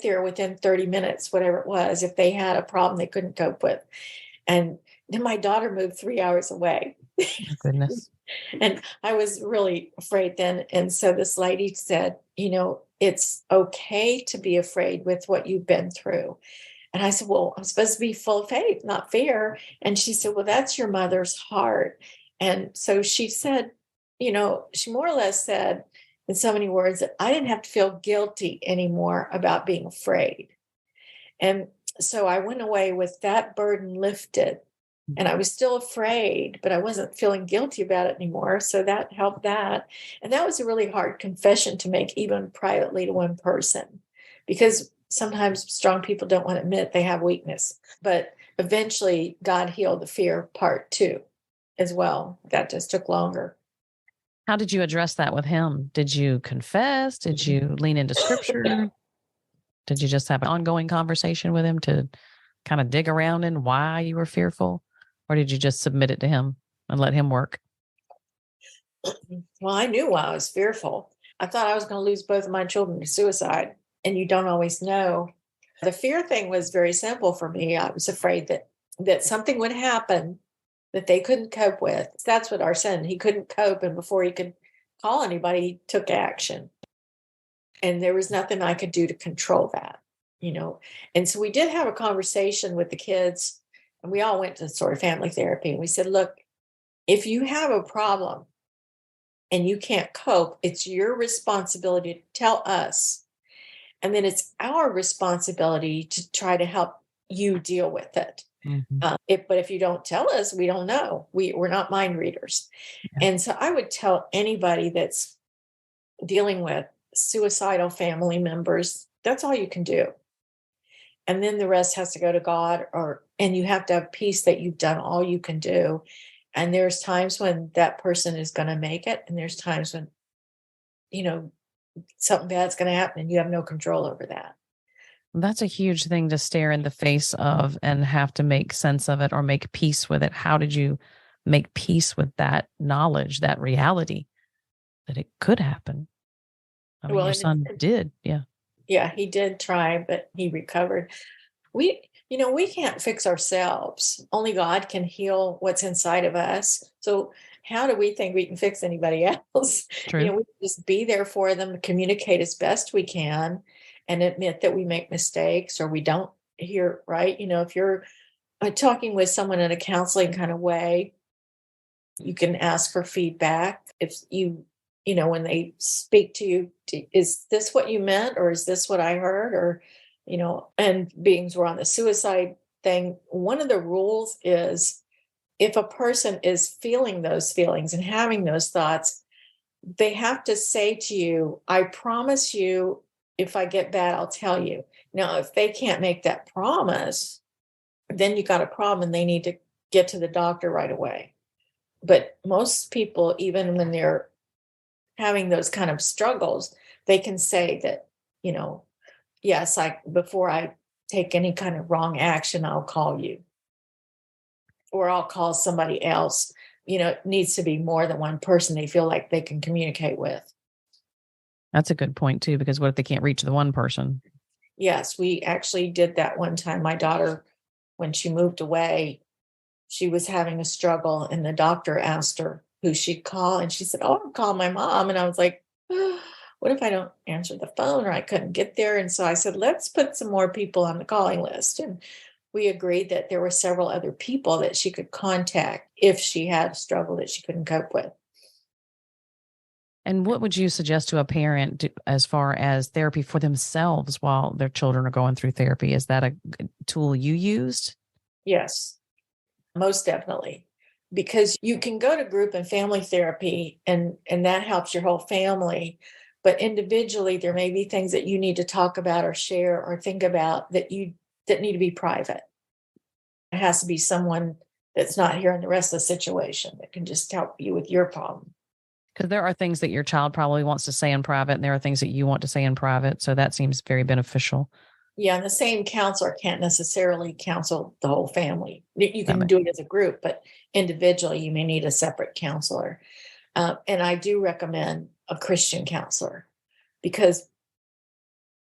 there within 30 minutes, whatever it was, if they had a problem they couldn't cope with. And then my daughter moved 3 hours away. Oh, goodness. And I was really afraid then. And so this lady said, it's okay to be afraid with what you've been through. And I said, well, I'm supposed to be full of faith, not fear. And she said, well, that's your mother's heart. And so she said, she more or less said in so many words that I didn't have to feel guilty anymore about being afraid. And so I went away with that burden lifted, and I was still afraid, but I wasn't feeling guilty about it anymore. So that helped that. And that was a really hard confession to make, even privately, to one person, because sometimes strong people don't want to admit they have weakness. But eventually God healed the fear part too, as well. That just took longer. How did you address that with him? Did you confess? Did you lean into scripture? Did you just have an ongoing conversation with him to kind of dig around in why you were fearful? Or did you just submit it to him and let him work? Well, I knew why I was fearful. I thought I was going to lose both of my children to suicide, and you don't always know. The fear thing was very simple for me. I was afraid that something would happen that they couldn't cope with. That's what our son, he couldn't cope. And before he could call anybody, he took action. And there was nothing I could do to control that, And so we did have a conversation with the kids, and we all went to sort of family therapy. And we said, look, if you have a problem and you can't cope, it's your responsibility to tell us. And then it's our responsibility to try to help you deal with it. Mm-hmm. But if you don't tell us, we don't know. We're not mind readers. Yeah. And so I would tell anybody that's dealing with suicidal family members, that's all you can do. And then the rest has to go to God, and you have to have peace that you've done all you can do. And there's times when that person is going to make it. And there's times when, something bad's going to happen and you have no control over that. That's a huge thing to stare in the face of and have to make sense of it or make peace with it. How did you make peace with that knowledge, that reality that it could happen? I mean, your son did. Yeah. Yeah, he did try, but he recovered. We can't fix ourselves. Only God can heal what's inside of us. So how do we think we can fix anybody else? True. We just be there for them, communicate as best we can, and admit that we make mistakes or we don't hear right. If you're talking with someone in a counseling kind of way, you can ask for feedback. If when they speak to you, is this what you meant? Or is this what I heard? Or, and beings were on the suicide thing. One of the rules is if a person is feeling those feelings and having those thoughts, they have to say to you, I promise you, if I get bad, I'll tell you. Now, if they can't make that promise, then you got a problem and they need to get to the doctor right away. But most people, even when they're having those kind of struggles, they can say that, yes, before I take any kind of wrong action, I'll call you. Or I'll call somebody else. It needs to be more than one person they feel like they can communicate with. That's a good point too, because what if they can't reach the one person? Yes, we actually did that one time. My daughter, when she moved away, she was having a struggle and the doctor asked her who she'd call. And she said, I'll call my mom. And I was like, what if I don't answer the phone or I couldn't get there? And so I said, let's put some more people on the calling list. And we agreed that there were several other people that she could contact if she had a struggle that she couldn't cope with. And what would you suggest to a parent as far as therapy for themselves while their children are going through therapy? Is that a tool you used? Yes, most definitely. Because you can go to group and family therapy and that helps your whole family. But individually, there may be things that you need to talk about or share or think about that need to be private. It has to be someone that's not hearing the rest of the situation that can just help you with your problem. Because there are things that your child probably wants to say in private, and there are things that you want to say in private. So that seems very beneficial. Yeah, and the same counselor can't necessarily counsel the whole family. You can do it as a group, but individually, you may need a separate counselor. And I do recommend a Christian counselor because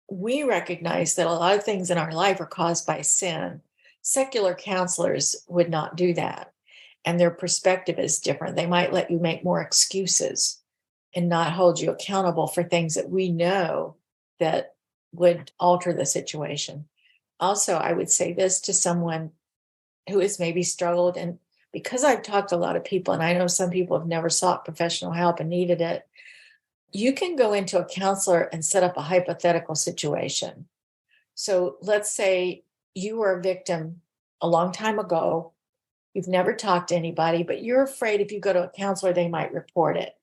we recognize that a lot of things in our life are caused by sin. Secular counselors would not do that. And their perspective is different. They might let you make more excuses and not hold you accountable for things that we know that would alter the situation. Also, I would say this to someone who has maybe struggled, and because I've talked to a lot of people, and I know some people have never sought professional help and needed it, you can go into a counselor and set up a hypothetical situation. So let's say you were a victim a long time ago. You've never talked to anybody, but you're afraid if you go to a counselor, they might report it.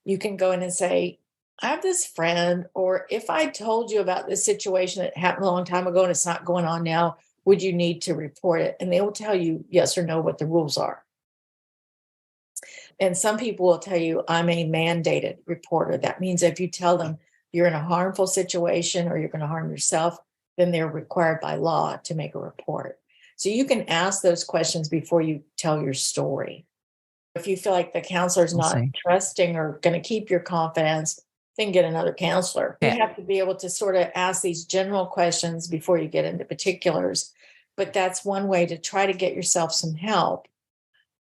You can go in and say, I have this friend, or if I told you about this situation that happened a long time ago and it's not going on now, would you need to report it? And they will tell you yes or no what the rules are. And some people will tell you, I'm a mandated reporter. That means if you tell them you're in a harmful situation or you're going to harm yourself, then they're required by law to make a report. So you can ask those questions before you tell your story. If you feel like the counselor is not trusting or going to keep your confidence, then get another counselor. You have to be able to sort of ask these general questions before you get into particulars. But that's one way to try to get yourself some help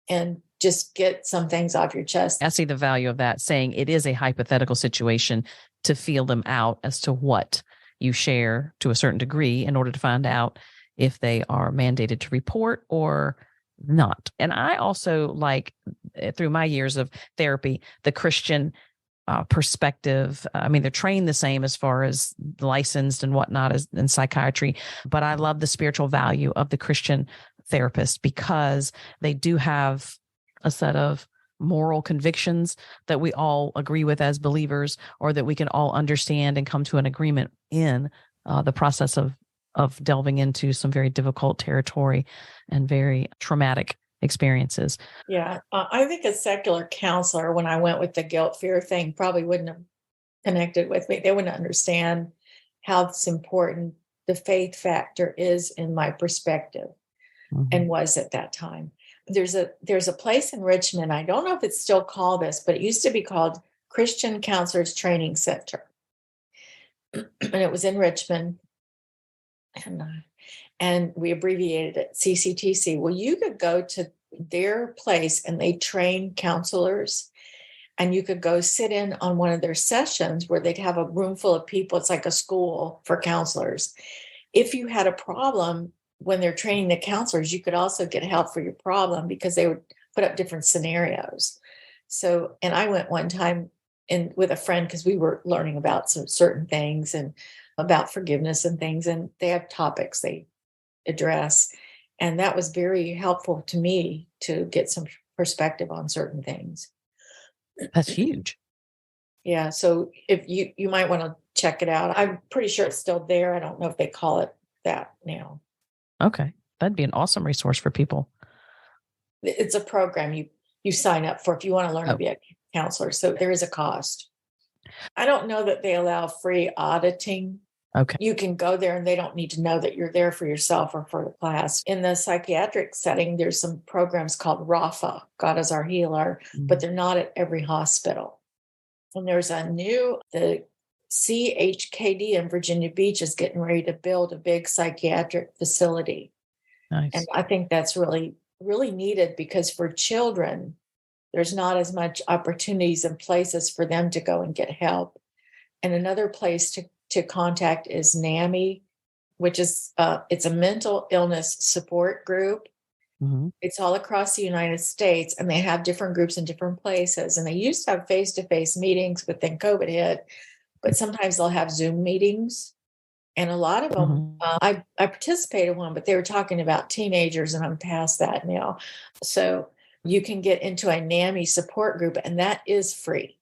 and just get some things off your chest. I see the value of that, saying it is a hypothetical situation to feel them out as to what you share to a certain degree in order to find out if they are mandated to report or not. And I also like, through my years of therapy, the Christian perspective. I mean, they're trained the same as far as licensed and whatnot as in psychiatry, but I love the spiritual value of the Christian therapist because they do have a set of moral convictions that we all agree with as believers, or that we can all understand and come to an agreement in the process of delving into some very difficult territory and very traumatic experiences. Yeah. I think a secular counselor, when I went with the guilt fear thing, probably wouldn't have connected with me. They wouldn't understand how it's important the faith factor is in my perspective and was at that time. There's a place in Richmond. I don't know if it's still called this, but it used to be called Christian Counselors Training Center. And it was in Richmond. And we abbreviated it CCTC. Well, you could go to their place and they train counselors, and you could go sit in on one of their sessions where they'd have a room full of people. It's like a school for counselors. If you had a problem when they're training the counselors, you could also get help for your problem because they would put up different scenarios. So, and I went one time with a friend because we were learning about some certain things and about forgiveness and things, and they have topics they address. And that was very helpful to me to get some perspective on certain things. That's huge. Yeah. So if you might want to check it out. I'm pretty sure it's still there. I don't know if they call it that now. Okay. That'd be an awesome resource for people. It's a program you sign up for if you want to learn to be a counselor. So there is a cost. I don't know that they allow free auditing. Okay. You can go there and they don't need to know that you're there for yourself or for the class. In the psychiatric setting, there's some programs called RAFA, God is Our Healer, but they're not at every hospital. And there's the CHKD in Virginia Beach is getting ready to build a big psychiatric facility. Nice. And I think that's really, really needed because for children, there's not as much opportunities and places for them to go and get help. And another place to contact is NAMI, which is it's a mental illness support group. It's all across the United States, and they have different groups in different places. And they used to have face-to-face meetings, but then COVID hit. But sometimes they'll have Zoom meetings. And a lot of them, I participated in one, but they were talking about teenagers, and I'm past that now. So you can get into a NAMI support group, and that is free.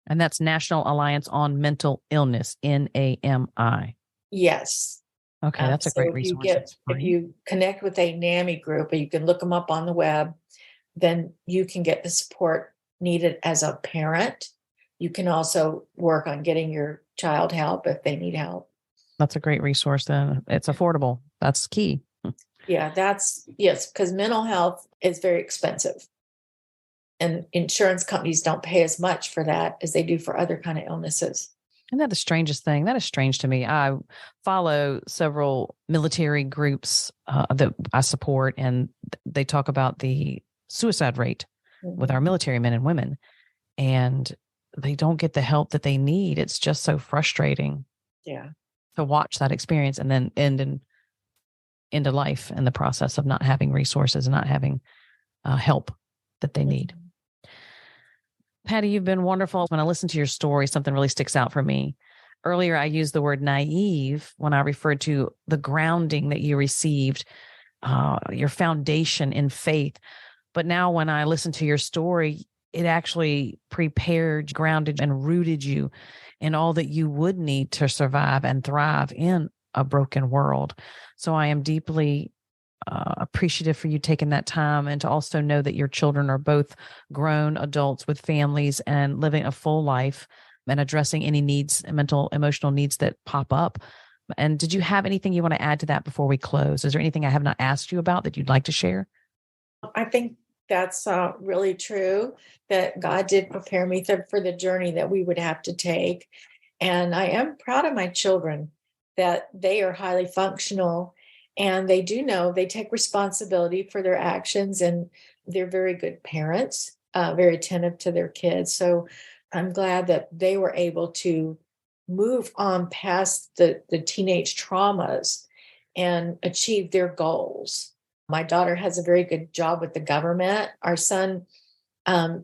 And that's National Alliance on Mental Illness, NAMI. Yes. Okay, that's a great resource. If you connect with a NAMI group, and you can look them up on the web, then you can get the support needed as a parent. You can also work on getting your child help if they need help. That's a great resource then. It's affordable. That's key. Yeah, yes, because mental health is very expensive. And insurance companies don't pay as much for that as they do for other kind of illnesses. Isn't that the strangest thing? That is strange to me. I follow several military groups that I support, and they talk about the suicide rate with our military men and women, and they don't get the help that they need. It's just so frustrating. Yeah. To watch that experience and then end into life in the process of not having resources and not having help that they need. Patty, you've been wonderful. When I listen to your story, something really sticks out for me. Earlier, I used the word naive when I referred to the grounding that you received, your foundation in faith. But now when I listen to your story, it actually prepared, grounded, and rooted you in all that you would need to survive and thrive in a broken world. So I am deeply appreciative for you taking that time, and to also know that your children are both grown adults with families and living a full life and addressing any needs, mental, emotional needs that pop up. And did you have anything you want to add to that before we close? Is there anything I have not asked you about that you'd like to share? I think that's really true, that God did prepare me for the journey that we would have to take. And I am proud of my children that they are highly functional And they do know they take responsibility for their actions, and they're very good parents, very attentive to their kids. So I'm glad that they were able to move on past the teenage traumas and achieve their goals. My daughter has a very good job with the government. Our son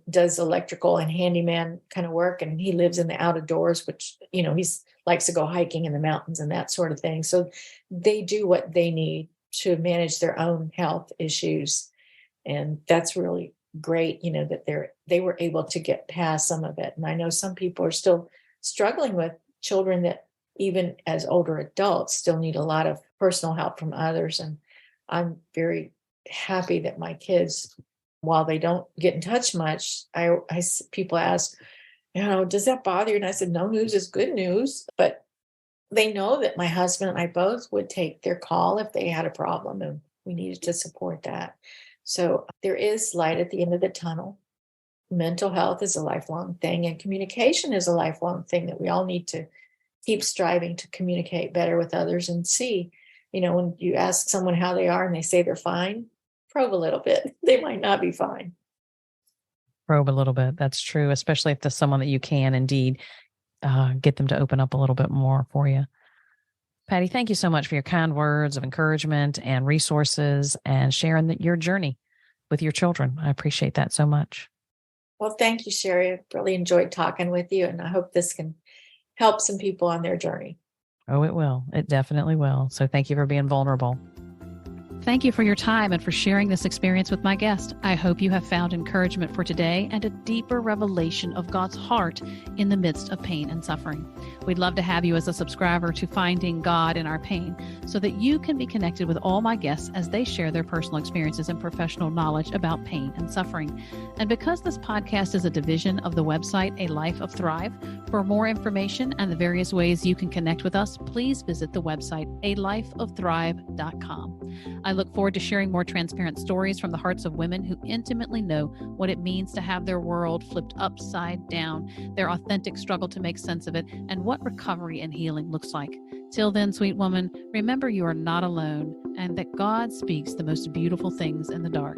does electrical and handyman kind of work, and he lives in the outdoors, which, he's likes to go hiking in the mountains and that sort of thing. So they do what they need to manage their own health issues. And that's really great, that they were able to get past some of it. And I know some people are still struggling with children that, even as older adults, still need a lot of personal help from others. And I'm very happy that my kids, while they don't get in touch much, people ask, does that bother you? And I said, no news is good news. But they know that my husband and I both would take their call if they had a problem, and we needed to support that. So there is light at the end of the tunnel. Mental health is a lifelong thing, and communication is a lifelong thing that we all need to keep striving to communicate better with others and see, when you ask someone how they are and they say they're fine, probe a little bit. They might not be fine. Probe a little bit. That's true, especially if there's someone that you can indeed get them to open up a little bit more for you. Patty, thank you so much for your kind words of encouragement and resources and sharing your journey with your children. I appreciate that so much. Well, thank you, Sherry. I really enjoyed talking with you, and I hope this can help some people on their journey. Oh, it will. It definitely will. So thank you for being vulnerable. Thank you for your time and for sharing this experience with my guest. I hope you have found encouragement for today and a deeper revelation of God's heart in the midst of pain and suffering. We'd love to have you as a subscriber to Finding God in Our Pain so that you can be connected with all my guests as they share their personal experiences and professional knowledge about pain and suffering. And because this podcast is a division of the website A Life of Thrive, for more information and the various ways you can connect with us, please visit the website alifeofthrive.com. I look forward to sharing more transparent stories from the hearts of women who intimately know what it means to have their world flipped upside down, their authentic struggle to make sense of it, and what recovery and healing looks like. Till then, sweet woman, remember you are not alone and that God speaks the most beautiful things in the dark.